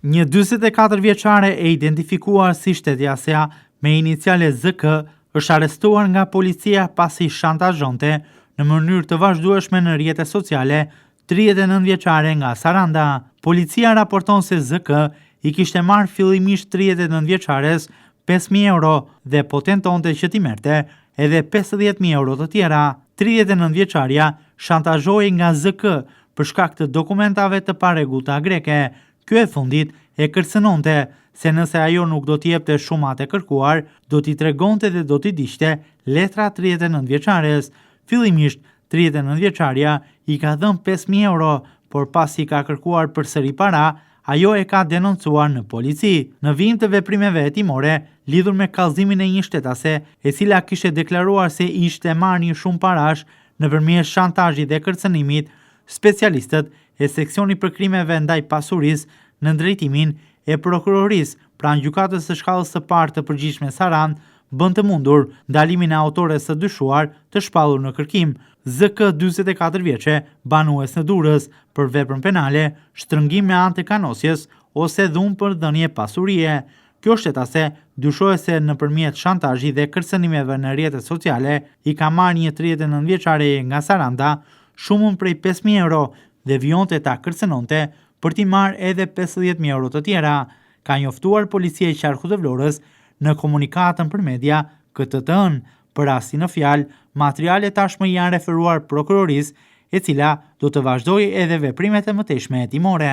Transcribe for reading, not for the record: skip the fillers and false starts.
Një 44 vjeçare e identifikuar si shtetjasja me iniciale ZK është arrestuar nga policia pasi shantazhonte në mënyrë të vazhdueshme në rrjetet sociale 39 vjeçare nga Saranda. Policia raporton se ZK i kishte marrë fillimisht 39 vjeçares 5.000 euro dhe po tentonte që t'i merrte edhe 50.000 euro të tjera. 39 vjeçaria shantazhoi nga ZK për shkak të dokumentave të parregullta greke. Ky e fundit e kërcënonte se nëse ajo nuk do t'i jepte shumat e kërkuar, do t'i tregonte dhe do t'i diqte letra 39 vjeçares. Fillimisht 39 vjeçaria i ka dhënë 5.000 euro, por pasi ka kërkuar përsëri para, ajo e ka denoncuar në polici. Në vijim të veprimeve hetimore lidhur me kallëzimin e një shtetase, e cila kishte deklaruar se ishte marrë një shumë parash nëpërmjet shantazhit dhe kërcënimit, specialistët e seksionit për krimeve ndaj pasurisë në drejtimin e prokurorisë pranë gjykatës së shkallës së parë të përgjithshme Sarandë bën të mundur ndalimin e autores së dyshuar të shpallur në kërkim. ZK 44 vjeçe, banues në Durrës, për veprën penale, shtrëngim me anë të kanosjes ose dhunë për dhënie pasurie. Kjo shtetase dyshohet se nëpërmjet shantazhit dhe kërcënimeve në rrjetet sociale i ka marrë një 39 vjeçare nga Saranda shumën prej 5.000 euro dhe vijonte ta kërcënonte për t'i marrë edhe 50.000 euro të tjera, ka njoftuar policia e Qarkut të Vlorës në komunikatën për media këtë të hënë. Për rastin në fjalë, materialet tashmë janë referuar prokurorisë, e cila do të vazhdojë edhe veprimet e mëtejshme hetimore.